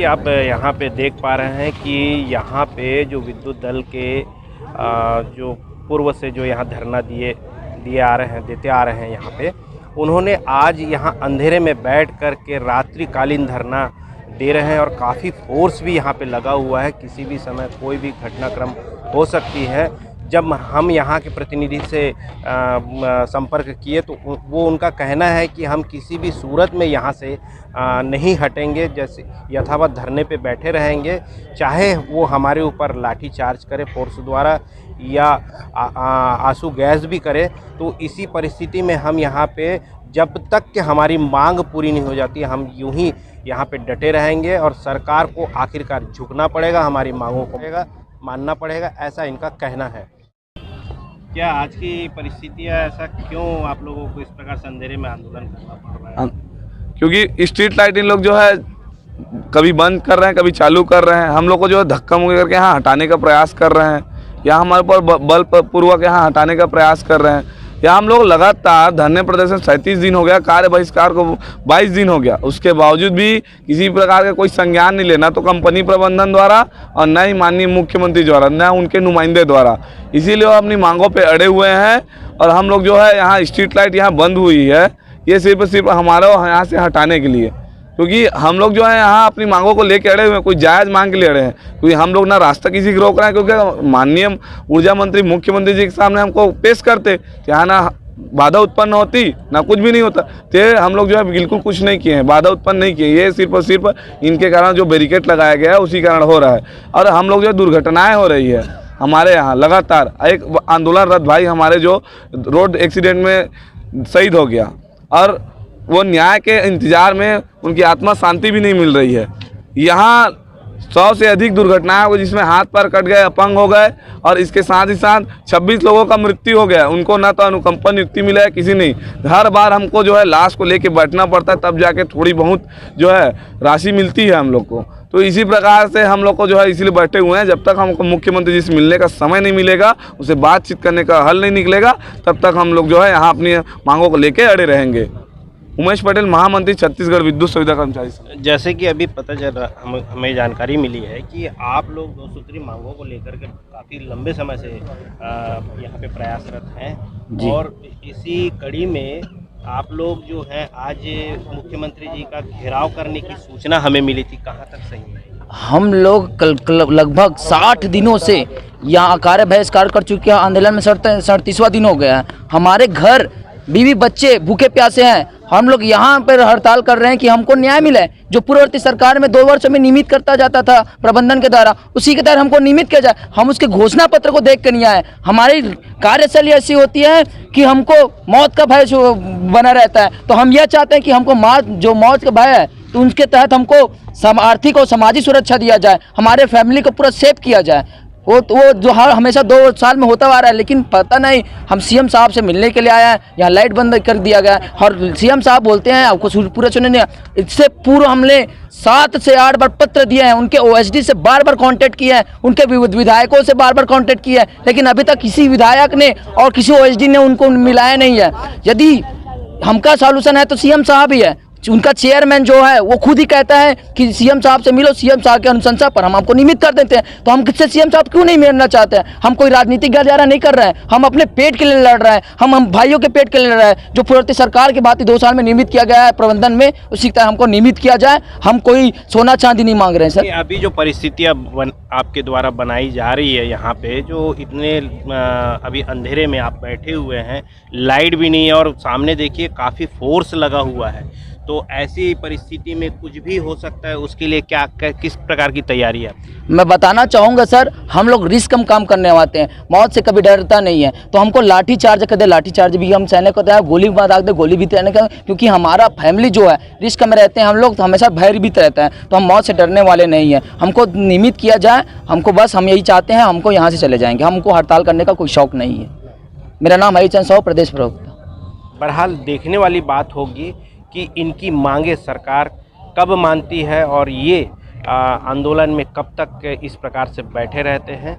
आप यहाँ पे देख पा रहे हैं कि यहाँ पे जो विद्युत दल के जो पूर्व से जो यहाँ धरना देते आ रहे हैं यहाँ पे, उन्होंने आज यहाँ अंधेरे में बैठ कर के रात्रिकालीन धरना दे रहे हैं और काफ़ी फोर्स भी यहाँ पे लगा हुआ है। किसी भी समय कोई भी घटनाक्रम हो सकती है। जब हम यहाँ के प्रतिनिधि से संपर्क किए तो वो उनका कहना है कि हम किसी भी सूरत में यहाँ से नहीं हटेंगे, जैसे यथावत धरने पे बैठे रहेंगे, चाहे वो हमारे ऊपर लाठी चार्ज करे फोर्स द्वारा या आंसू गैस भी करे। तो इसी परिस्थिति में हम यहाँ पे जब तक कि हमारी मांग पूरी नहीं हो जाती हम यूं ही यहाँ पे डटे रहेंगे और सरकार को आखिरकार झुकना पड़ेगा, हमारी मांगों को मानना पड़ेगा, ऐसा इनका कहना है। क्या आज की परिस्थितियाँ ऐसा क्यों आप लोगों को इस प्रकार से अंधेरे में आंदोलन करना पड़ रहा है? क्योंकि स्ट्रीट लाइट इन लोग जो है कभी बंद कर रहे हैं, कभी चालू कर रहे हैं। हम लोग को जो है धक्का मुक्की करके यहाँ हटाने का प्रयास कर रहे हैं, या हमारे ऊपर बलपूर्वक यहाँ हटाने का प्रयास कर रहे हैं। या हम लोग लगातार धरने प्रदर्शन 37 दिन हो गया, कार्य बहिष्कार को 22 दिन हो गया, उसके बावजूद भी किसी प्रकार का कोई संज्ञान नहीं लेना, तो कंपनी प्रबंधन द्वारा और न ही माननीय मुख्यमंत्री द्वारा, न उनके नुमाइंदे द्वारा। इसीलिए वो अपनी मांगों पे अड़े हुए हैं। और हम लोग जो है यहाँ स्ट्रीट लाइट यहाँ बंद हुई है, ये सिर्फ हमारा यहाँ से हटाने के लिए, क्योंकि हम लोग जो है यहाँ अपनी मांगों को लेके अड़े हुए हैं, कोई जायज़ मांग के लिए अड़े हैं। क्योंकि हम लोग ना रास्ता किसी को रोक रहे हैं, क्योंकि माननीय ऊर्जा मंत्री मुख्यमंत्री जी के सामने हमको पेश करते तो यहाँ ना बाधा उत्पन्न होती ना कुछ भी नहीं होता। तो हम लोग जो है बिल्कुल कुछ नहीं किए हैं, बाधा उत्पन्न नहीं किए। ये सिर्फ और सिर्फ इनके कारण जो बैरिकेड लगाया गया है उसी कारण हो रहा है। और हम लोग जो दुर्घटनाएँ हो रही है हमारे यहाँ लगातार। एक आंदोलनरत भाई हमारे जो रोड एक्सीडेंट में शहीद हो गया, और वो न्याय के इंतज़ार में उनकी आत्मा शांति भी नहीं मिल रही है। यहाँ 100 से अधिक दुर्घटनाएं हो गई, जिसमें हाथ पैर कट गए, अपंग हो गए, और इसके साथ ही साथ 26 लोगों का मृत्यु हो गया। उनको ना तो अनुकंपा नियुक्ति मिला है किसी नहीं। हर बार हमको जो है लाश को लेके बैठना पड़ता है, तब जाके थोड़ी बहुत जो है राशि मिलती है हम लोग को। तो इसी प्रकार से हम लोग को जो है इसीलिए बैठे हुए हैं। जब तक हमको मुख्यमंत्री जी से मिलने का समय नहीं मिलेगा, उसे बातचीत करने का हल नहीं निकलेगा, तब तक हम लोग जो है यहाँ अपनी मांगों को लेके अड़े रहेंगे। उमेश पटेल, महामंत्री, छत्तीसगढ़ विद्युत सुविधा कर्मचारी। जैसे कि अभी पता चल रहा, हमें जानकारी मिली है कि आप लोग 2 सूत्री मांगों को लेकर के काफ़ी लंबे समय से यहाँ पे प्रयासरत हैं, और इसी कड़ी में आप लोग जो है आज मुख्यमंत्री जी का घेराव करने की सूचना हमें मिली थी, कहाँ तक सही है? हम लोग लगभग 60 दिनों से यहाँ कार्य बहिष्कार कर चुके हैं। आंदोलन में 37वां दिन हो गया है। हमारे घर बीवी बच्चे भूखे प्यासे हैं। हम लोग यहाँ पर हड़ताल कर रहे हैं कि हमको न्याय मिले। जो पूर्ववर्ती सरकार में 2 वर्ष में नियमित करता जाता था प्रबंधन के द्वारा, उसी के तहत हमको नियमित किया जाए। हम उसके घोषणा पत्र को देख कर नहीं आए। हमारी कार्यशैली ऐसी होती है कि हमको मौत का भय बना रहता है। तो हम यह चाहते हैं कि हमको मौत का भय है, तो उनके तहत हमको आर्थिक और सामाजिक सुरक्षा दिया जाए, हमारे फैमिली को पूरा सेव किया जाए। वो जो हमेशा 2 साल में होता आ रहा है, लेकिन पता नहीं। हम सीएम साहब से मिलने के लिए आए हैं, यहाँ लाइट बंद कर दिया गया है, और सीएम साहब बोलते हैं आपको पूरा सुनने नहीं। इससे पूर्व हमने 7 से 8 बार पत्र दिए हैं, उनके ओएसडी से बार कांटेक्ट किए हैं, उनके विधायकों से बार कांटेक्ट किया है, लेकिन अभी तक किसी विधायक ने और किसी ओएसडी ने उनको मिलाया नहीं है। यदि हमका सॉल्यूशन है तो सीएम साहब ही है। उनका चेयरमैन जो है वो खुद ही कहता है कि सीएम साहब से मिलो, सीएम साहब के अनुशंसा पर हम आपको नियमित कर देते हैं। तो हम किससे सीएम साहब क्यों नहीं मिलना चाहते हैं? हम कोई राजनीतिक गलियारा नहीं कर रहे हैं, हम अपने पेट के लिए लड़ रहे हैं, हम भाइयों के पेट के लिए लड़ रहे हैं। जो पूर्ववर्ती सरकार की बात 2 साल में नियमित किया गया है प्रबंधन में, उसी तरह हमको नियमित किया जाए। हम कोई सोना चांदी नहीं मांग रहे हैं सर। अभी जो परिस्थितियाँ आपके द्वारा बनाई जा रही है यहाँ पे, जो इतने अभी अंधेरे में आप बैठे हुए हैं, लाइट भी नहीं है और सामने देखिए काफ़ी फोर्स लगा हुआ है, तो ऐसी परिस्थिति में कुछ भी हो सकता है, उसके लिए क्या किस प्रकार की तैयारी है? मैं बताना चाहूँगा सर, हम लोग रिस्क कम काम करने आते हैं, मौत से कभी डरता नहीं है। तो हमको लाठी चार्ज कर दे, लाठी चार्ज भी हम सहने को तैयार, गोली मार दे, गोली भी सहने का, क्योंकि हमारा फैमिली जो है रिस्क में रहते हैं। हम लोग हमेशा भयभीत रहते हैं, तो हम मौत से डरने वाले नहीं हैं। हमको नियमित किया जाए, हमको बस हम यही चाहते हैं, हमको यहाँ से चले जाएंगे। हमको हड़ताल करने का कोई शौक नहीं है। मेरा नाम हरिचंद साहू, प्रदेश प्रवक्ता। बहरहाल देखने वाली बात होगी कि इनकी मांगे सरकार कब मानती है और ये आंदोलन में कब तक इस प्रकार से बैठे रहते हैं,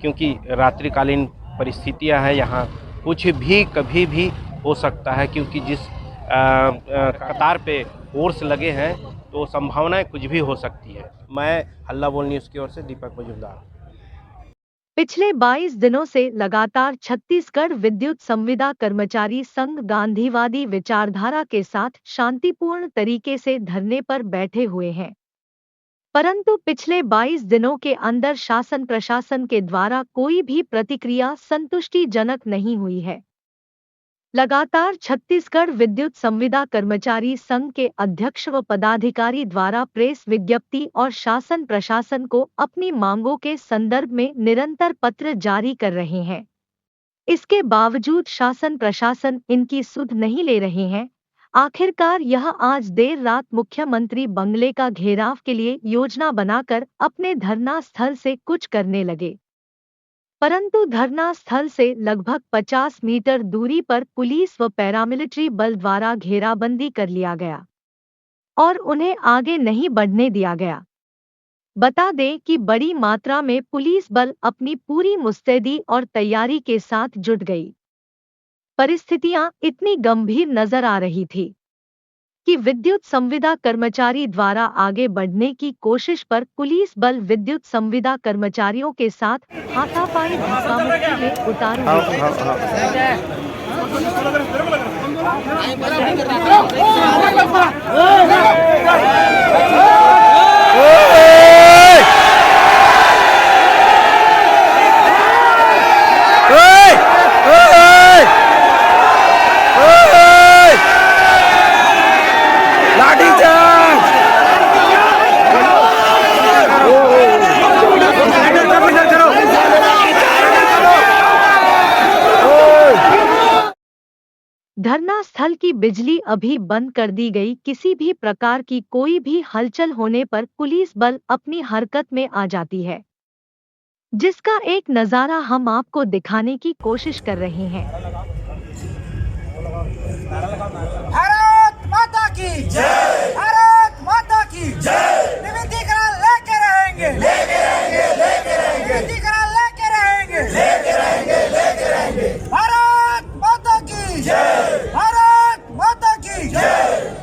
क्योंकि रात्रिकालीन परिस्थितियां हैं यहाँ, कुछ भी कभी भी हो सकता है। क्योंकि जिस कतार पे फोर्स लगे हैं तो संभावनाएं कुछ भी हो सकती है। मैं हल्ला बोल न्यूज़ की ओर से दीपक मजूमदार। पिछले 22 दिनों से लगातार छत्तीसगढ़ विद्युत संविदा कर्मचारी संघ गांधीवादी विचारधारा के साथ शांतिपूर्ण तरीके से धरने पर बैठे हुए हैं, परंतु पिछले 22 दिनों के अंदर शासन प्रशासन के द्वारा कोई भी प्रतिक्रिया संतुष्टिजनक नहीं हुई है। लगातार छत्तीसगढ़ विद्युत संविदा कर्मचारी संघ के अध्यक्ष व पदाधिकारी द्वारा प्रेस विज्ञप्ति और शासन प्रशासन को अपनी मांगों के संदर्भ में निरंतर पत्र जारी कर रहे हैं। इसके बावजूद शासन प्रशासन इनकी सुध नहीं ले रहे हैं। आखिरकार यह आज देर रात मुख्यमंत्री बंगले का घेराव के लिए योजना बनाकर अपने धरना स्थल से कुछ करने लगे, परंतु धरना स्थल से लगभग 50 मीटर दूरी पर पुलिस व पैरामिलिट्री बल द्वारा घेराबंदी कर लिया गया और उन्हें आगे नहीं बढ़ने दिया गया। बता दें कि बड़ी मात्रा में पुलिस बल अपनी पूरी मुस्तैदी और तैयारी के साथ जुट गई। परिस्थितियां इतनी गंभीर नजर आ रही थी कि विद्युत संविदा कर्मचारी द्वारा आगे बढ़ने की कोशिश पर पुलिस बल विद्युत संविदा कर्मचारियों के साथ हाथापाई धक्का-मुक्की में उतारू धरना स्थल की बिजली अभी बंद कर दी गई। किसी भी प्रकार की कोई भी हलचल होने पर पुलिस बल अपनी हरकत में आ जाती है, जिसका एक नजारा हम आपको दिखाने की कोशिश कर रहे हैं। भारत माता की जय, भारत माता की जय। निविधिकरण लेके रहेंगे, लेके रहेंगे, लेके रहेंगे। निविधिकरण लेके रहेंगे, लेके रहेंगे, लेके रहेंगे। भारत माता की जय, भारत माता की जय।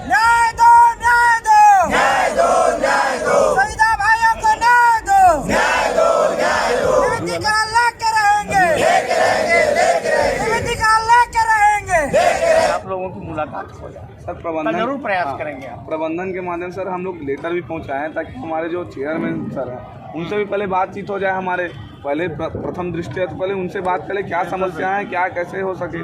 न्याय दो, न्याय दो, न्याय दो, न्याय दो। संविदा भाइयों को न्याय दो, न्याय दो, न्याय दो। निविधिकरण लेके रहेंगे, लेके रहेंगे, लेके रहेंगे। निविधिकरण लेके रहेंगे, लेके रहेंगे। आप लोगों की मुलाकात हो जाए सर, तो जरूर प्रयास करेंगे आप। प्रबंधन के माध्यम से सर हम लोग लेटर भी पहुंचाए हैं ताकि हमारे जो चेयरमैन सर हैं उनसे भी पहले बातचीत हो जाए। हमारे पहले प्रथम दृष्टि है तो पहले उनसे बात करें क्या समस्या है, क्या कैसे हो सके।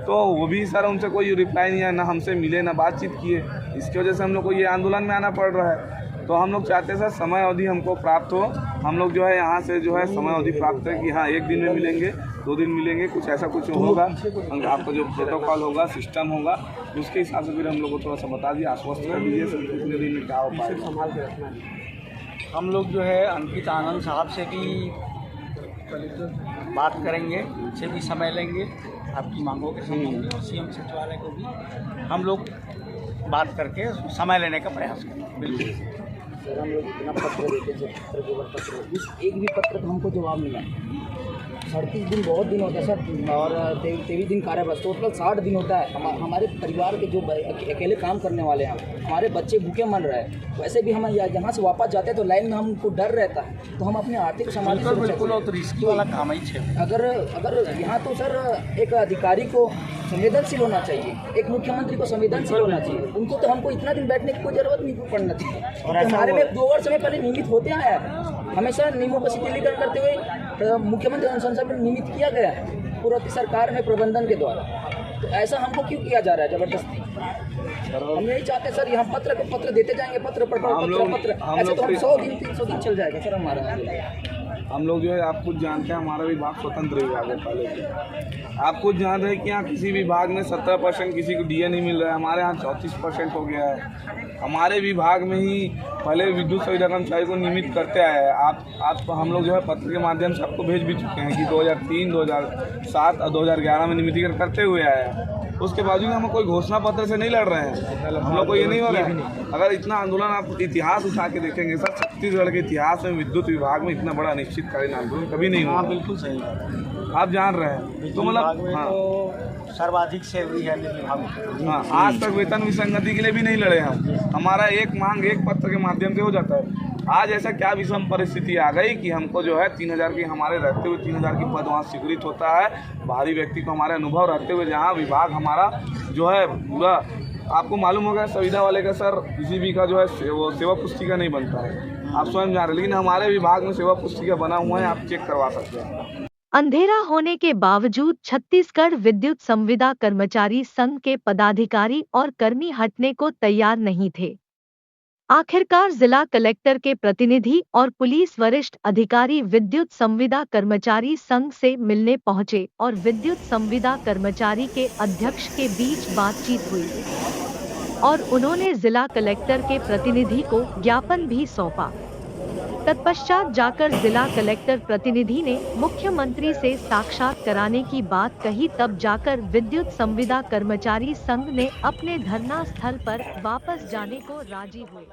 तो वो भी सर उनसे कोई रिप्लाई नहीं है, ना हमसे मिले ना बातचीत किए। इसकी वजह से हम लोग को ये आंदोलन में आना पड़ रहा है। तो हम लोग चाहते हैं सर समय अवधि हमको प्राप्त हो, हम लोग जो है यहाँ से जो है समय अवधि प्राप्त करें कि हाँ 1 दिन में मिलेंगे, 2 दिन मिलेंगे, कुछ ऐसा कुछ होगा। आपका जो प्रोटोकॉल होगा, सिस्टम होगा, उसके हिसाब से फिर हम लोग को थोड़ा सा बता दिए, आश्वस्त कर दीजिए सर कितने दिन में क्या हो पाएगा। हम लोग जो है अंकित आनंद साहब से भी बात करेंगे, उनसे भी समय लेंगे आपकी मांगों के संबंध में। सीएम सचिवालय को भी हम लोग बात करके समय लेने का प्रयास करेंगे। बिल्कुल सर, हम लोग इतना पत्र देते थे, एक भी पत्र का हमको जवाब मिला। 38 दिन बहुत दिन होता है सर, और 23 दिन कार्यबस, टोटल 60 दिन होता है। हमारे परिवार के जो अकेले काम करने वाले हैं, हमारे बच्चे भूखे मर रहे हैं। वैसे भी हम यहाँ से वापस जाते हैं तो लाइन में हमको डर रहता है, तो हम अपने आर्थिक समाज बिल्कुल और रिस्की वाला काम ही है। अगर यहाँ तो सर एक अधिकारी को संवेदनशील होना चाहिए, एक मुख्यमंत्री को संवेदनशील होना चाहिए। उनको तो हमको इतना दिन बैठने की कोई जरूरत नहीं पड़ना चाहिए। और हमारे में 2 वर्ष में पहले नियमित होते आया है, हमेशा नियमों का शिथिलीकरण करते हुए मुख्यमंत्री अनुशंसा में नियमित किया गया है पूर्व सरकार में प्रबंधन के द्वारा। तो ऐसा हमको क्यों किया जा रहा है जबरदस्ती? हम यही चाहते हैं सर, यहाँ पत्र देते जाएंगे, पत्र ऐसे तो हम 100 दिन 300 दिन चल जाएगा सर हमारा। हम लोग जो है आप कुछ जानते हैं, हमारा विभाग स्वतंत्र विभाग है पहले से। आप कुछ जान रहे हैं कि यहाँ किसी विभाग में 17% किसी को डीए नहीं मिल रहा है, हमारे यहाँ 34% हो गया है। हमारे विभाग में ही पहले विद्युत संविदा कर्मचारी को नियमित करते आए हैं। आप हम लोग जो है पत्र के माध्यम से आपको भेज भी चुके हैं कि 2003, 2007 और 2011 में नियमितीकरण करते हुए आए हैं। उसके बावजूद हम कोई घोषणा पत्र से नहीं लड़ रहे हैं। हम लोग को ये नहीं हो रहा है। अगर इतना आंदोलन आप इतिहास उठा के देखेंगे सर, छत्तीसगढ़ के इतिहास में विद्युत विभाग में इतना बड़ा अनिश्चितकालीन आंदोलन कभी नहीं हुआ। बिल्कुल सही आप जान रहे हैं तो मतलब तो सर्वाधिक सैलरी है विभाग में। हाँ, आज तक वेतन विसंगति के लिए भी नहीं लड़े हम। हमारा एक मांग एक पत्र के माध्यम से हो जाता है। आज ऐसा क्या विषम परिस्थिति आ गई कि हमको जो है 3000 की हमारे रहते हुए 3000 की पद वहाँ स्वीकृत होता है। बाहरी व्यक्ति को हमारे अनुभव रहते हुए जहाँ विभाग हमारा जो है पूरा आपको मालूम होगा संविदा वाले का सर किसी भी का जो है वो सेवा पुस्तिका नहीं बनता है, आप स्वयं जान रहे। लेकिन हमारे विभाग में सेवा पुस्तिका बना हुआ है, आप चेक करवा सकते हैं। अंधेरा होने के बावजूद छत्तीसगढ़ विद्युत संविदा कर्मचारी संघ के पदाधिकारी और कर्मी हटने को तैयार नहीं थे। आखिरकार जिला कलेक्टर के प्रतिनिधि और पुलिस वरिष्ठ अधिकारी विद्युत संविदा कर्मचारी संघ से मिलने पहुंचे और विद्युत संविदा कर्मचारी के अध्यक्ष के बीच बातचीत हुई और उन्होंने जिला कलेक्टर के प्रतिनिधि को ज्ञापन भी सौंपा। तत्पश्चात जाकर जिला कलेक्टर प्रतिनिधि ने मुख्यमंत्री से साक्षात कराने की बात कही। तब जाकर विद्युत संविदा कर्मचारी संघ ने अपने धरना स्थल पर वापस जाने को राजी हुए।